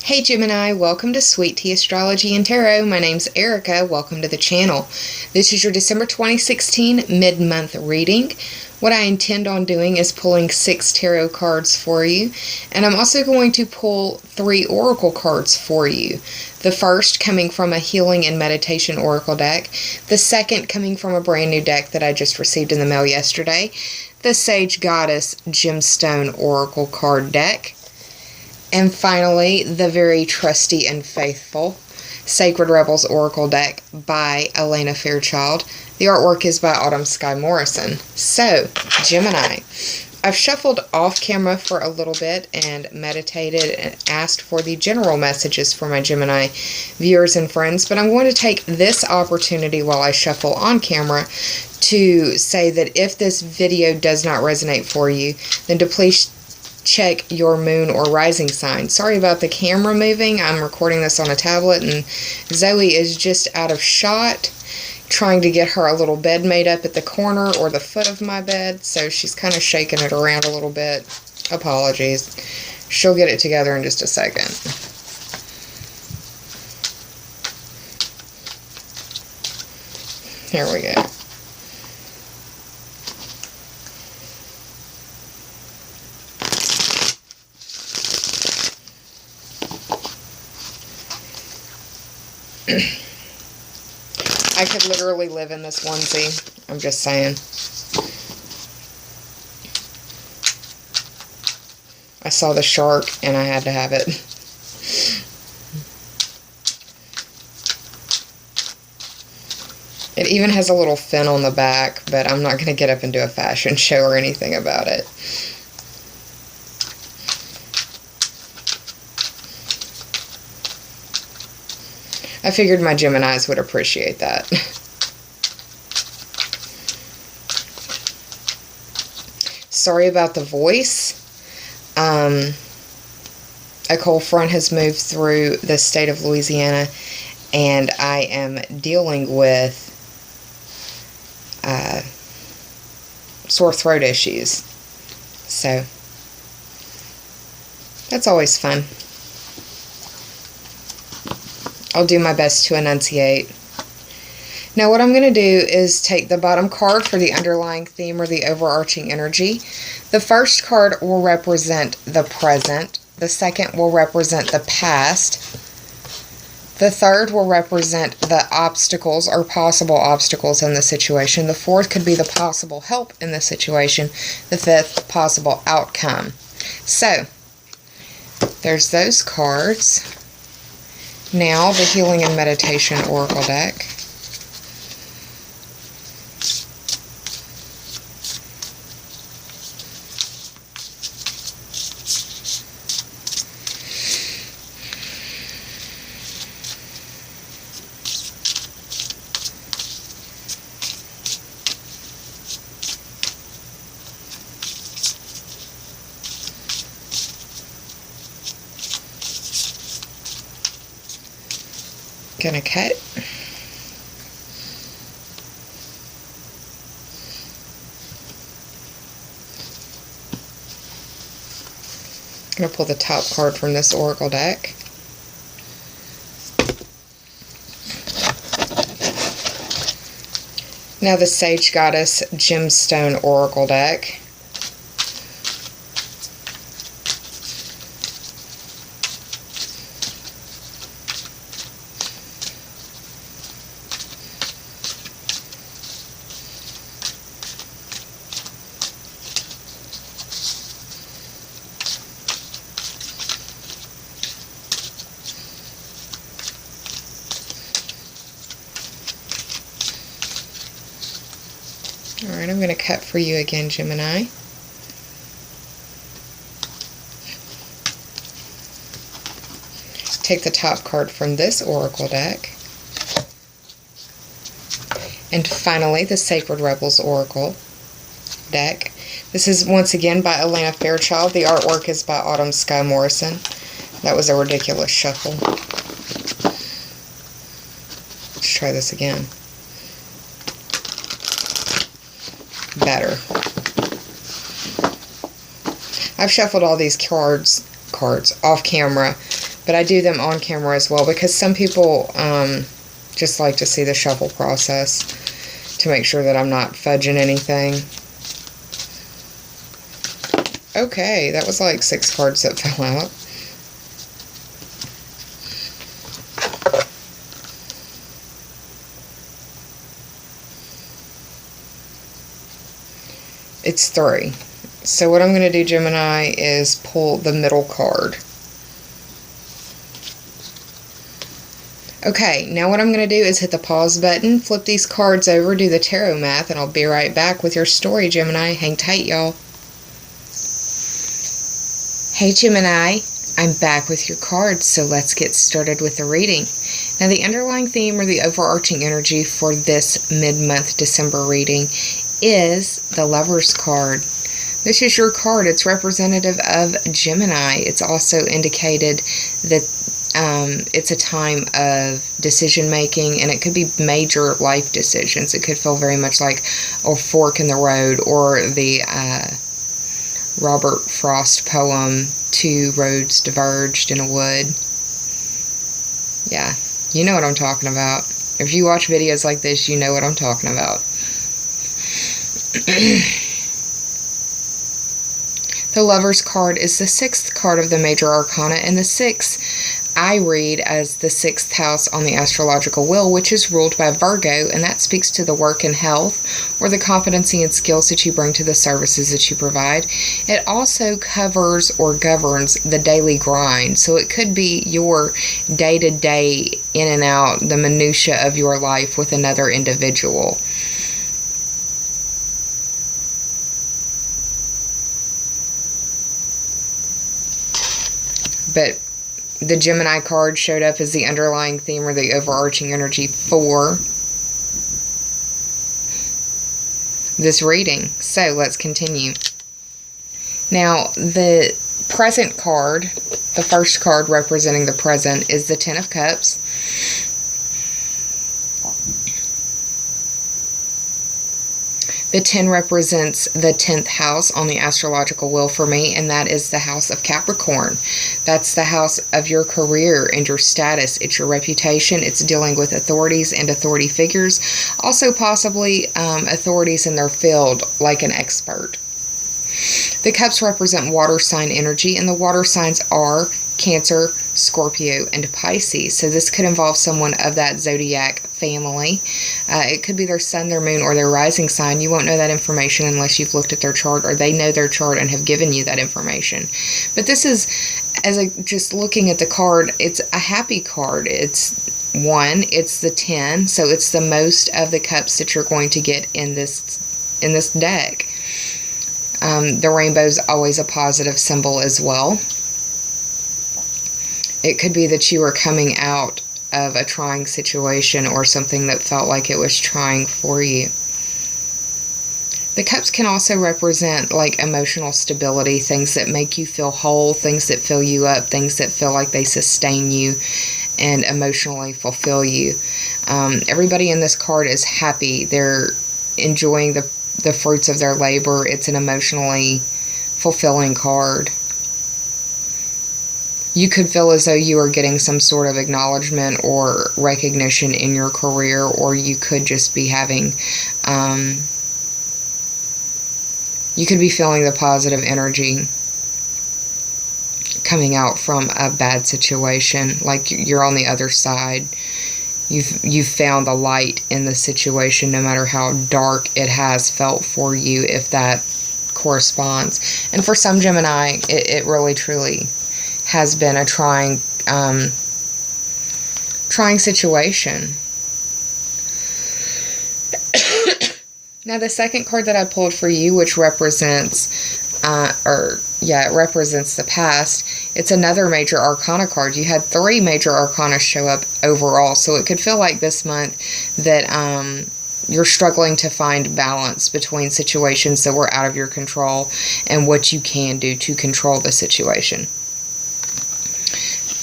Hey Gemini, welcome to Sweet Tea Astrology and Tarot. My name's Erica. Welcome to the channel. This is your December 2016 mid-month reading. What I intend on doing is pulling 6 tarot cards for you, and I'm also going to pull 3 oracle cards for you. The first coming from a healing and meditation oracle deck, the second coming from a brand new deck that I just received in the mail yesterday, the Sage Goddess Gemstone oracle card deck, and finally, the very trusty and faithful Sacred Rebels Oracle deck by Elena Fairchild. The artwork is by Autumn Sky Morrison. So, Gemini, I've shuffled off camera for a little bit and meditated and asked for the general messages for my Gemini viewers and friends, but I'm going to take this opportunity while I shuffle on camera to say that if this video does not resonate for you, then to please check your moon or rising sign. Sorry about the camera moving. I'm recording this on a tablet and Zoe is just out of shot trying to get her a little bed made up at the corner or the foot of my bed, so she's kind of shaking it around a little bit. Apologies. She'll get it together in just a second. Here we go. I could literally live in this onesie. I'm just saying. I saw the shark and I had to have it. It even has a little fin on the back, but I'm not going to get up and do a fashion show or anything about it. I figured my Geminis would appreciate that. Sorry about the voice. A cold front has moved through the state of Louisiana, and I am dealing with sore throat issues. So, that's always fun. I'll do my best to enunciate. Now what I'm going to do is take the bottom card for the underlying theme or the overarching energy. The first card will represent the present. The second will represent the past. The third will represent the obstacles or possible obstacles in the situation. The fourth could be the possible help in the situation. The fifth, possible outcome. So, there's those cards. Now, the Healing and Meditation Oracle deck. Gonna cut. Gonna pull the top card from this oracle deck. Now the Sage Goddess Gemstone oracle deck. Alright, I'm going to cut for you again, Gemini. Take the top card from this oracle deck. And finally, the Sacred Rebels Oracle deck. This is once again by Elena Fairchild. The artwork is by Autumn Sky Morrison. That was a ridiculous shuffle. Let's try this again. Better. I've shuffled all these cards off camera But I do them on camera as well because some people just like to see the shuffle process to make sure that I'm not fudging anything. Okay, that was like 6 cards that fell out. It's 3. So what I'm going to do, Gemini, is pull the middle card. Okay, now what I'm going to do is hit the pause button, flip these cards over, do the tarot math, and I'll be right back with your story, Gemini. Hang tight, y'all. Hey, Gemini. I'm back with your cards, so let's get started with the reading. Now, the underlying theme or the overarching energy for this mid-month December reading is the Lover's card. This is your card. It's representative of Gemini. It's also indicated that it's a time of decision making, and it could be major life decisions. It could feel very much like a fork in the road, or the Robert Frost poem, Two Roads Diverged in a Wood. Yeah, you know what I'm talking about. If you watch videos like this, you know what I'm talking about. The Lover's card is the 6th card of the major arcana, and the 6th I read as the 6th house on the astrological wheel, which is ruled by Virgo, and that speaks to the work and health, or the competency and skills that you bring to the services that you provide. It also covers or governs the daily grind, so it could be your day-to-day in and out, the minutia of your life with another individual. But the Gemini card showed up as the underlying theme or the overarching energy for this reading. So let's continue. Now, the present card, the first card representing the present, is the Ten of Cups. The 10 represents the 10th house on the astrological wheel for me, and that is the house of Capricorn. That's the house of your career and your status. It's your reputation. It's dealing with authorities and authority figures. Also possibly authorities in their field, like an expert. The cups represent water sign energy, and the water signs are Cancer, Scorpio, and Pisces. So this could involve someone of that zodiac family. It could be their sun, their moon, or their rising sign. You won't know that information unless you've looked at their chart, or they know their chart and have given you that information. But this is, just looking at the card, it's a happy card. It's the 10, so it's the most of the cups that you're going to get in this deck. The rainbow's always a positive symbol as well. It could be that you are coming out of a trying situation or something that felt like it was trying for you. The cups can also represent like emotional stability, things that make you feel whole, things that fill you up, things that feel like they sustain you and emotionally fulfill you. Everybody in this card is happy. They're enjoying the fruits of their labor. It's an emotionally fulfilling card. You could feel as though you are getting some sort of acknowledgement or recognition in your career, or you could just be having, you could be feeling the positive energy coming out from a bad situation, like you're on the other side. You've found the light in the situation, no matter how dark it has felt for you, if that corresponds. And for some Gemini, it really truly has been a trying situation. Now, the second card that I pulled for you, which represents, it represents the past. It's another major arcana card. You had 3 major arcana show up overall, so it could feel like this month that you're struggling to find balance between situations that were out of your control and what you can do to control the situation.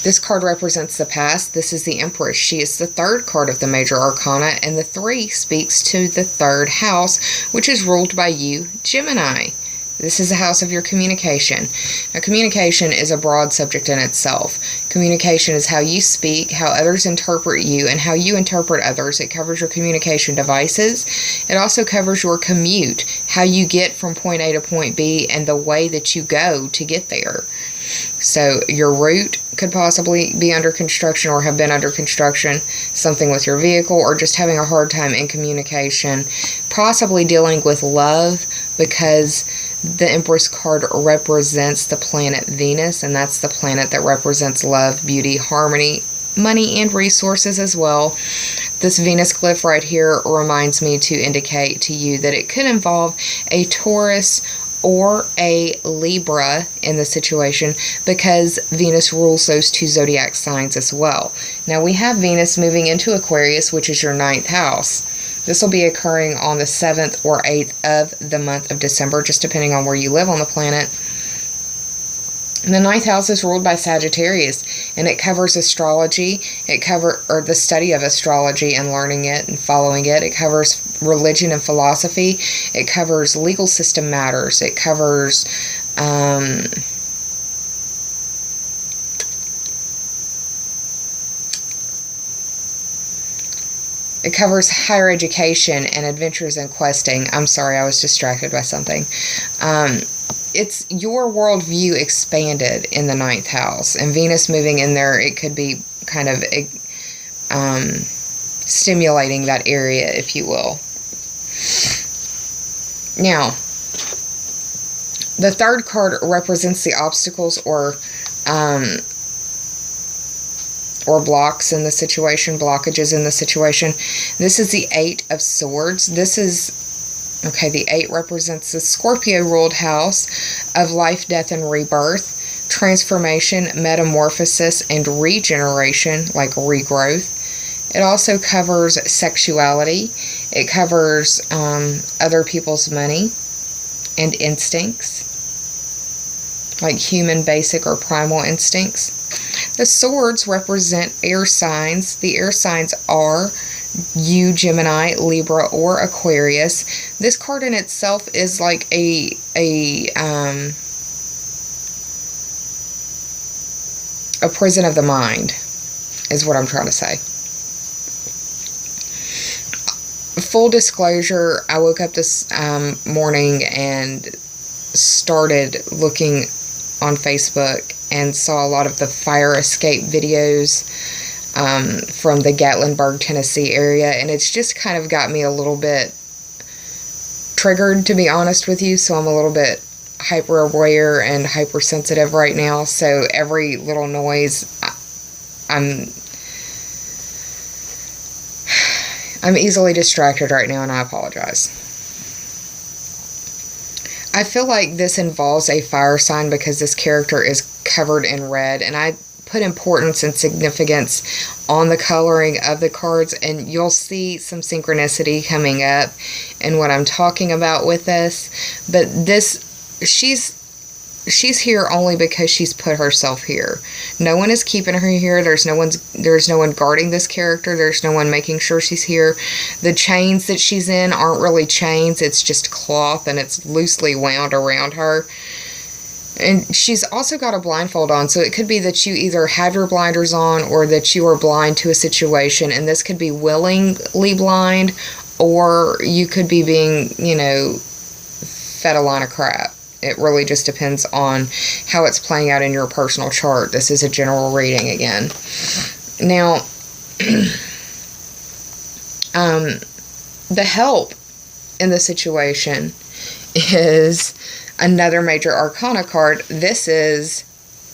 This card represents the past. This is the Empress. She is the 3rd card of the major arcana, and the 3 speaks to the 3rd house, which is ruled by you, Gemini. This is the house of your communication. Now, communication is a broad subject in itself. Communication is how you speak, how others interpret you, and how you interpret others. It covers your communication devices. It also covers your commute, how you get from point A to point B, and the way that you go to get there. So your route could possibly be under construction or have been under construction, something with your vehicle, or just having a hard time in communication, possibly dealing with love, because the Empress card represents the planet Venus, and that's the planet that represents love, beauty, harmony, money, and resources as well. This Venus glyph right here reminds me to indicate to you that it could involve a Taurus or a Libra in the situation, because Venus rules those two zodiac signs as well. Now we have Venus moving into Aquarius, which is your 9th house. This will be occurring on the 7th or 8th of the month of December, just depending on where you live on the planet. And the 9th house is ruled by Sagittarius, and it covers astrology. Or the study of astrology and learning it and following it. It covers religion and philosophy. It covers legal system matters. It covers higher education and adventures in questing. I'm sorry, I was distracted by something. It's your worldview expanded in the 9th house, and Venus moving in there, it could be kind of stimulating that area, if you will. Now, the 3rd card represents the obstacles or blocks in the situation, blockages in the situation. This is the 8 of Swords. The 8 represents the Scorpio-ruled house of life, death, and rebirth, transformation, metamorphosis, and regeneration, like regrowth. It also covers sexuality. It covers other people's money and instincts, like human basic or primal instincts. The swords represent air signs. The air signs are you, Gemini, Libra, or Aquarius. This card in itself is like a prison of the mind, is what I'm trying to say. Full disclosure, I woke up this morning and started looking on Facebook and saw a lot of the fire escape videos from the Gatlinburg, Tennessee area, and it's just kind of got me a little bit triggered, to be honest with you, so I'm a little bit hyper aware and hypersensitive right now, so every little noise, I'm easily distracted right now, and I apologize. I feel like this involves a fire sign because this character is covered in red, and I put importance and significance on the coloring of the cards, and you'll see some synchronicity coming up in what I'm talking about with this. But she's here only because she's put herself here. No one is keeping her here. There's no one guarding this character. There's no one making sure she's here. The chains that she's in aren't really chains. It's just cloth, and it's loosely wound around her. And she's also got a blindfold on, so it could be that you either have your blinders on or that you are blind to a situation, and this could be willingly blind, or you could be being, fed a line of crap. It really just depends on how it's playing out in your personal chart. This is a general reading again. Now, the help in the situation is another major arcana card. This is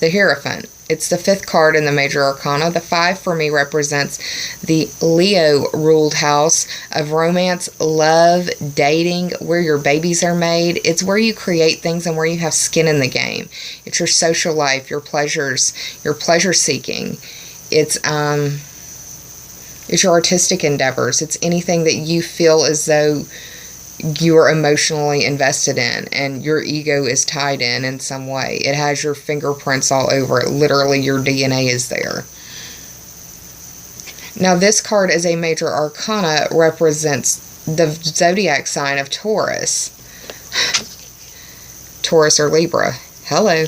the Hierophant. It's the 5th card in the major arcana. The 5 for me represents the Leo-ruled house of romance, love, dating, where your babies are made. It's where you create things and where you have skin in the game. It's your social life, your pleasures, your pleasure seeking. It's your artistic endeavors. It's anything that you feel as though you're emotionally invested in and your ego is tied in some way. It has your fingerprints all over it. Literally, your DNA is there. Now, this card as a major arcana represents the zodiac sign of Taurus. Taurus or Libra. Hello.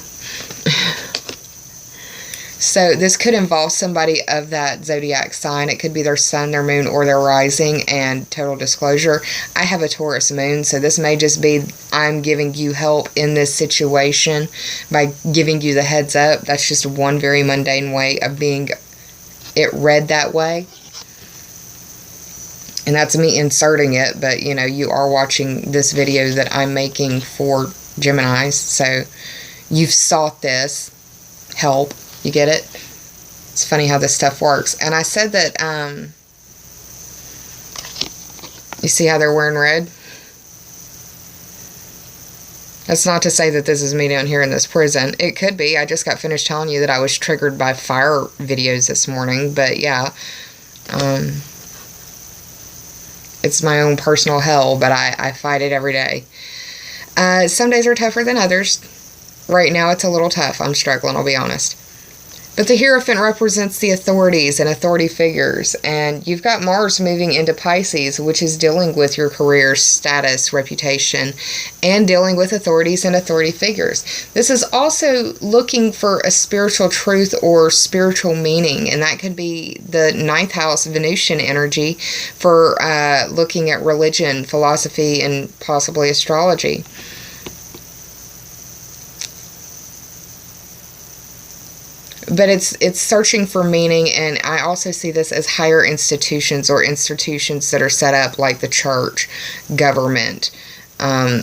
So this could involve somebody of that zodiac sign. It could be their sun, their moon, or their rising. And total disclosure, I have a Taurus moon, so this may just be I'm giving you help in this situation by giving you the heads up. That's just one very mundane way of being it read that way. And that's me inserting it, but you know, you are watching this video that I'm making for Geminis, so you've sought this help. You get it? It's funny how this stuff works. And I said that, you see how they're wearing red? That's not to say that this is me down here in this prison. It could be. I just got finished telling you that I was triggered by fire videos this morning. But yeah, it's my own personal hell, but I fight it every day. Some days are tougher than others. Right now it's a little tough. I'm struggling, I'll be honest. But the Hierophant represents the authorities and authority figures, and you've got Mars moving into Pisces, which is dealing with your career, status, reputation, and dealing with authorities and authority figures. This is also looking for a spiritual truth or spiritual meaning, and that could be the 9th house Venusian energy for looking at religion, philosophy, and possibly astrology. But it's searching for meaning, and I also see this as higher institutions or institutions that are set up like the church, government,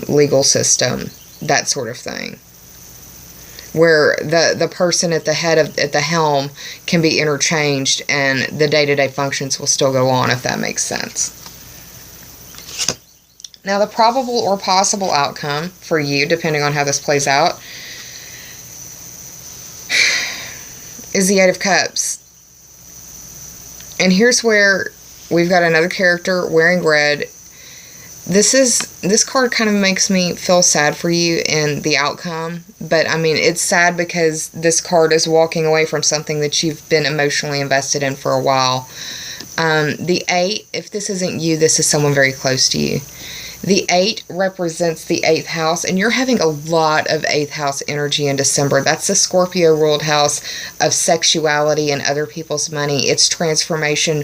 legal system, that sort of thing. Where the person at the at the helm can be interchanged and the day-to-day functions will still go on, if that makes sense. Now, the probable or possible outcome for you, depending on how this plays out, is the 8 of Cups. And here's where we've got another character wearing red. This card kind of makes me feel sad for you in the outcome. But, I mean, it's sad because this card is walking away from something that you've been emotionally invested in for a while. The 8, if this isn't you, this is someone very close to you. The 8 represents the 8th house, and you're having a lot of 8th house energy in December. That's the Scorpio ruled house of sexuality and other people's money. It's transformation,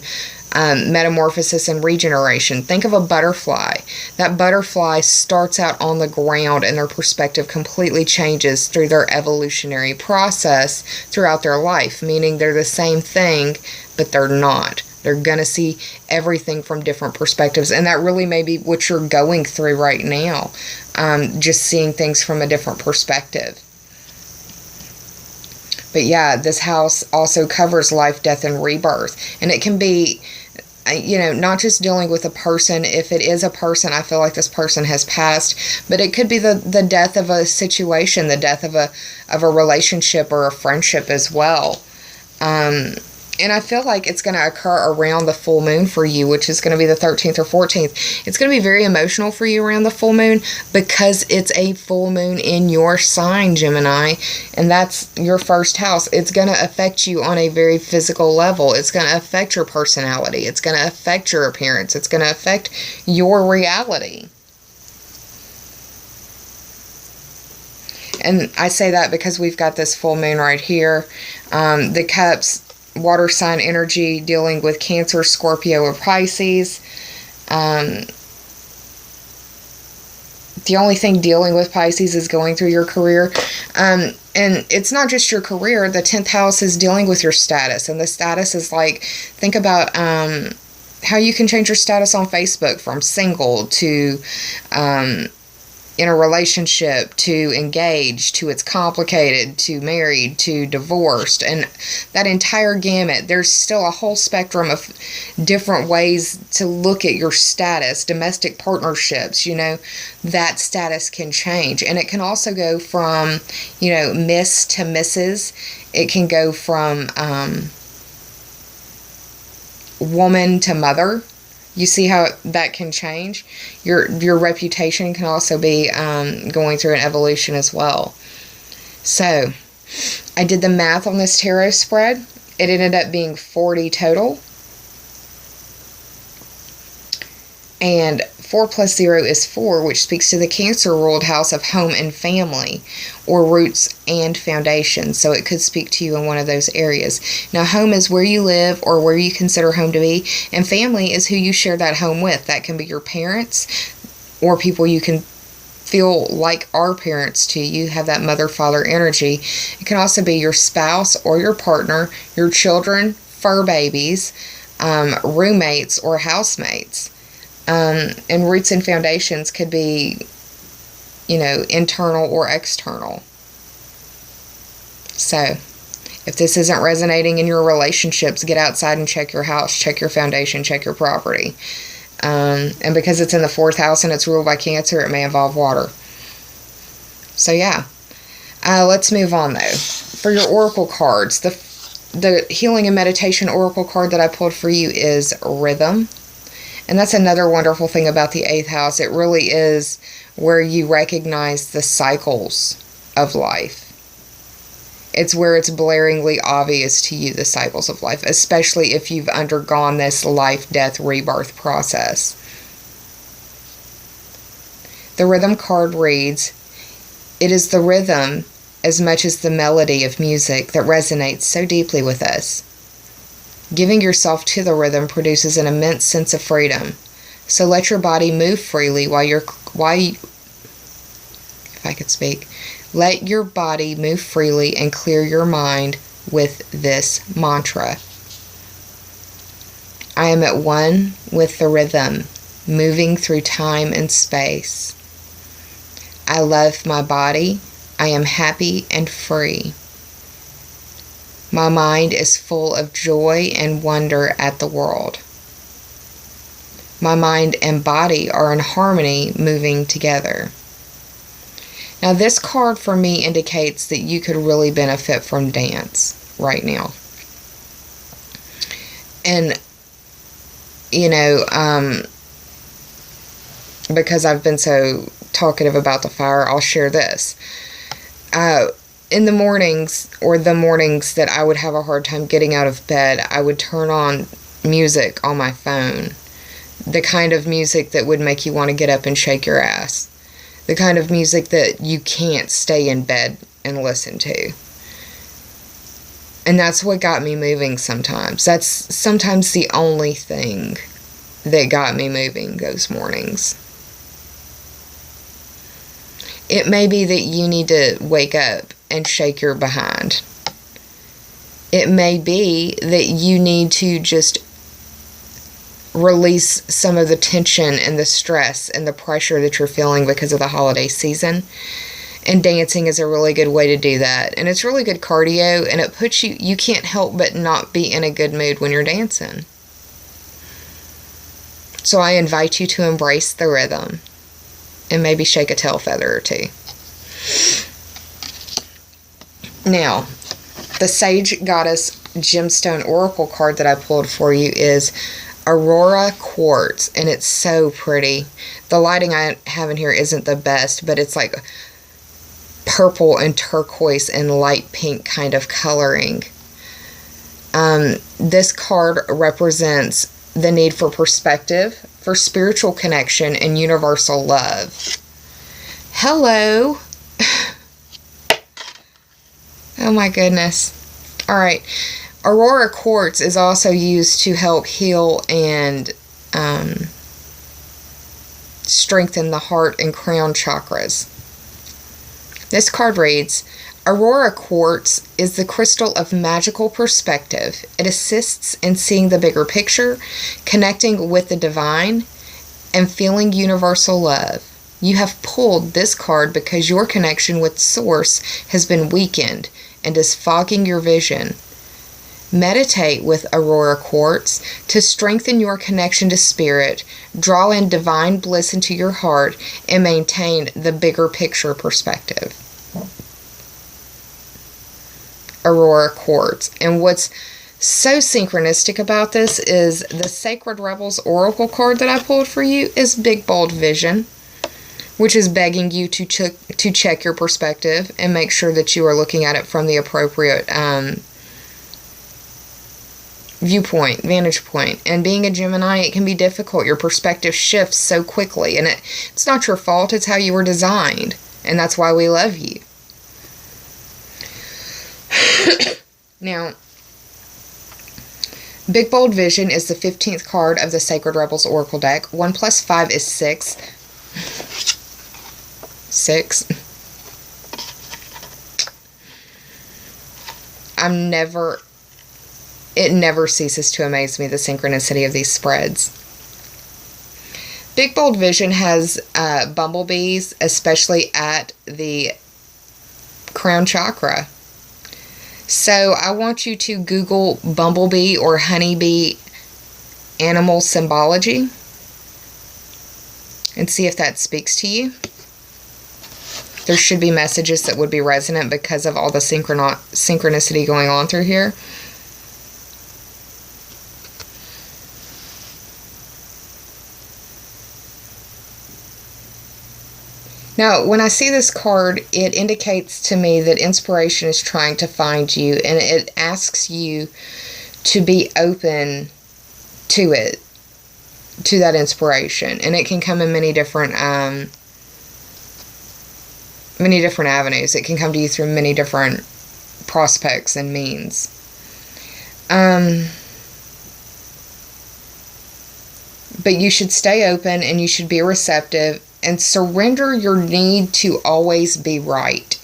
metamorphosis, and regeneration. Think of a butterfly. That butterfly starts out on the ground, and their perspective completely changes through their evolutionary process throughout their life, meaning they're the same thing, but they're not. They're going to see everything from different perspectives. And that really may be what you're going through right now. Just seeing things from a different perspective. But yeah, this house also covers life, death, and rebirth. And it can be, you know, not just dealing with a person. If it is a person, I feel like this person has passed. But it could be the death of a situation, the death of a relationship or a friendship as well. And I feel like it's going to occur around the full moon for you, which is going to be the 13th or 14th. It's going to be very emotional for you around the full moon because it's a full moon in your sign, Gemini, and that's your first house. It's going to affect you on a very physical level. It's going to affect your personality. It's going to affect your appearance. It's going to affect your reality. And I say that because we've got this full moon right here. The cups, water sign energy dealing with Cancer, Scorpio, or Pisces. The only thing dealing with Pisces is going through your career. And it's not just your career. The 10th house is dealing with your status. And the status is like, think about how you can change your status on Facebook from single to in a relationship to engaged to it's complicated to married to divorced, and that entire gamut. There's still a whole spectrum of different ways to look at your status. Domestic partnerships, you know, that status can change, and it can also go from, you know, Miss to Mrs. It can go from woman to mother. You see how that can change? Your reputation can also be going through an evolution as well. So, I did the math on this tarot spread. It ended up being 40 total. And 4 plus 0 is 4, which speaks to the Cancer-ruled house of home and family, or roots and foundations. So it could speak to you in one of those areas. Now, home is where you live or where you consider home to be, and family is who you share that home with. That can be your parents or people you can feel like are parents to you, have that mother-father energy. It can also be your spouse or your partner, your children, fur babies, roommates or housemates. And roots and foundations could be, internal or external. So, if this isn't resonating in your relationships, get outside and check your house, check your foundation, check your property. And because it's in the 4th house and it's ruled by Cancer, it may involve water. So yeah, let's move on though. For your oracle cards, the healing and meditation oracle card that I pulled for you is rhythm. And that's another wonderful thing about the 8th house. It really is where you recognize the cycles of life. It's where it's blaringly obvious to you, the cycles of life, especially if you've undergone this life, death, rebirth process. The rhythm card reads, "It is the rhythm as much as the melody of music that resonates so deeply with us. Giving yourself to the rhythm produces an immense sense of freedom. So let your body move freely Let your body move freely and clear your mind with this mantra. I am at one with the rhythm, moving through time and space. I love my body. I am happy and free. My mind is full of joy and wonder at the world. My mind and body are in harmony, moving together." Now, this card for me indicates that you could really benefit from dance right now. And, because I've been so talkative about the fire, I'll share this. In the mornings that I would have a hard time getting out of bed, I would turn on music on my phone. The kind of music that would make you want to get up and shake your ass. The kind of music that you can't stay in bed and listen to. And that's what got me moving sometimes. That's sometimes the only thing that got me moving those mornings. It may be that you need to wake up and shake your behind. It may be that you need to just release some of the tension and the stress and the pressure that you're feeling because of the holiday season. And dancing is a really good way to do that. And it's really good cardio, and it puts you can't help but not be in a good mood when you're dancing. So I invite you to embrace the rhythm and maybe shake a tail feather or two. Now, the Sage Goddess Gemstone Oracle card that I pulled for you is Aurora Quartz, and it's so pretty. The lighting I have in here isn't the best, but it's like purple and turquoise and light pink kind of coloring. This card represents the need for perspective, for spiritual connection, and universal love. Hello. Oh my goodness. All right. Aurora Quartz is also used to help heal and strengthen the heart and crown chakras. This card reads, Aurora Quartz is the crystal of magical perspective. It assists in seeing the bigger picture, connecting with the divine, and feeling universal love. You have pulled this card because your connection with Source has been weakened and is fogging your vision. Meditate with Aurora Quartz to strengthen your connection to Spirit, draw in divine bliss into your heart, and maintain the bigger picture perspective. Aurora Quartz. And what's so synchronistic about this is the Sacred Rebels Oracle card that I pulled for you is Big Bold Vision, which is begging you to check your perspective and make sure that you are looking at it from the appropriate viewpoint, vantage point. And being a Gemini, it can be difficult. Your perspective shifts so quickly, and it's not your fault. It's how you were designed, and that's why we love you. Now, Big Bold Vision is the 15th card of the Sacred Rebels Oracle deck. 1 plus 5 is 6. 6. It never ceases to amaze me, the synchronicity of these spreads. Big Bold Vision has bumblebees, especially at the crown chakra. So I want you to Google bumblebee or honeybee animal symbology and see if that speaks to you. There should be messages that would be resonant because of all the synchronicity going on through here. Now, when I see this card, it indicates to me that inspiration is trying to find you, and it asks you to be open to it, to that inspiration. And it can come in many different avenues. It can come to you through many different prospects and means. But you should stay open, and you should be receptive, and surrender your need to always be right.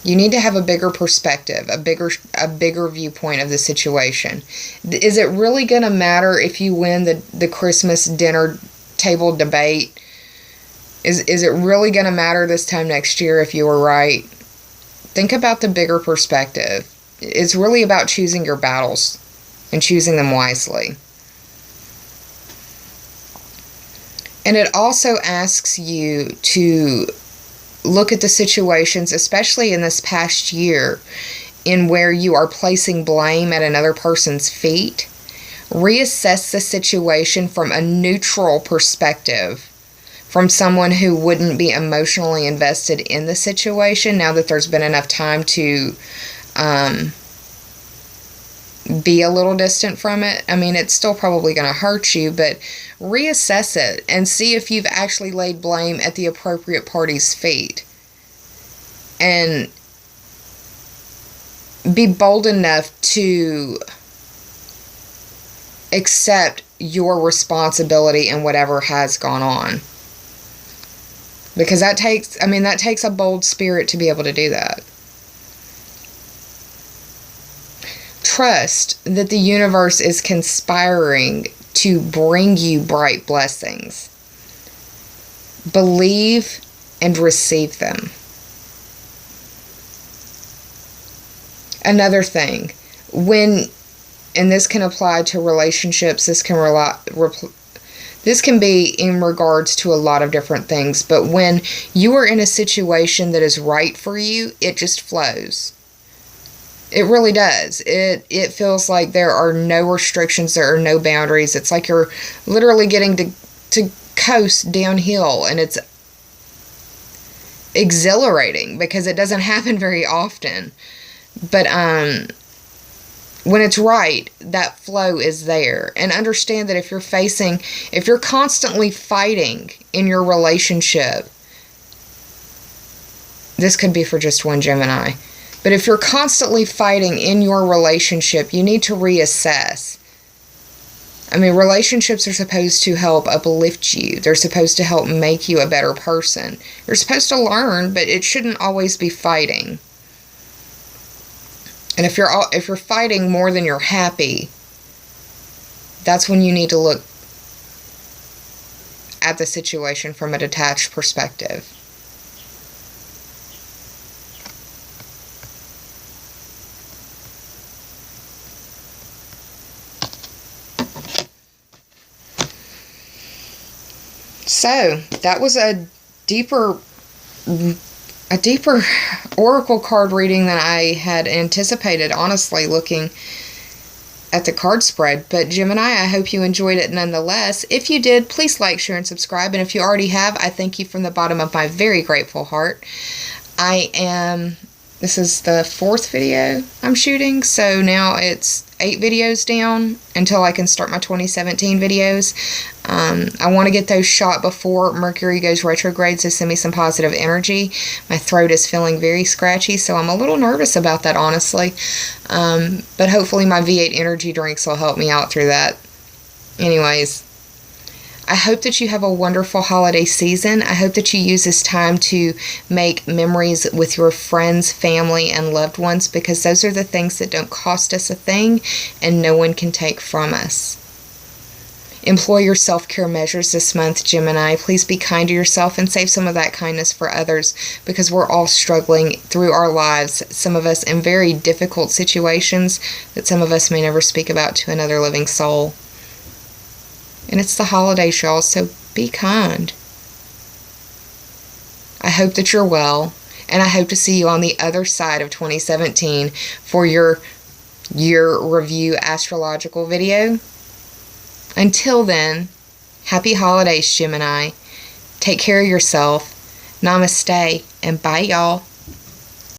You need to have a bigger perspective, a bigger viewpoint of the situation. Is it really going to matter if you win the Christmas dinner table debate? Is it really going to matter this time next year if you were right? Think about the bigger perspective. It's really about choosing your battles and choosing them wisely. And it also asks you to look at the situations, especially in this past year, in where you are placing blame at another person's feet. Reassess the situation from a neutral perspective, from someone who wouldn't be emotionally invested in the situation, now that there's been enough time to be a little distant from it. I mean, it's still probably going to hurt you, but reassess it and see if you've actually laid blame at the appropriate party's feet. And be bold enough to accept your responsibility in whatever has gone on. Because that takes a bold spirit to be able to do that. Trust that the universe is conspiring to bring you bright blessings. Believe and receive them. Another thing, and this can apply to relationships, this can be in regards to a lot of different things, but when you are in a situation that is right for you, it just flows. It really does. It feels like there are no restrictions, there are no boundaries. It's like you're literally getting to coast downhill, and it's exhilarating because it doesn't happen very often. But when it's right, that flow is there. And understand that if you're constantly fighting in your relationship, this could be for just one Gemini. But if you're constantly fighting in your relationship, you need to reassess. I mean, relationships are supposed to help uplift you. They're supposed to help make you a better person. You're supposed to learn, but it shouldn't always be fighting. And if you're fighting more than you're happy, that's when you need to look at the situation from a detached perspective. So, that was a deeper oracle card reading than I had anticipated, honestly, looking at the card spread. But Gemini, I hope you enjoyed it nonetheless. If you did, please like, share, and subscribe. And if you already have, I thank you from the bottom of my very grateful heart. This is the 4th video I'm shooting, so now it's 8 videos down until I can start my 2017 videos. I want to get those shot before Mercury goes retrograde, so send me some positive energy. My throat is feeling very scratchy, so I'm a little nervous about that, honestly. But hopefully my V8 energy drinks will help me out through that. Anyways, I hope that you have a wonderful holiday season. I hope that you use this time to make memories with your friends, family, and loved ones, because those are the things that don't cost us a thing and no one can take from us. Employ your self-care measures this month, Gemini. Please be kind to yourself and save some of that kindness for others, because we're all struggling through our lives, some of us in very difficult situations that some of us may never speak about to another living soul. And it's the holidays, y'all, so be kind. I hope that you're well, and I hope to see you on the other side of 2017 for your year review astrological video. Until then, happy holidays, Gemini. Take care of yourself. Namaste, and bye, y'all.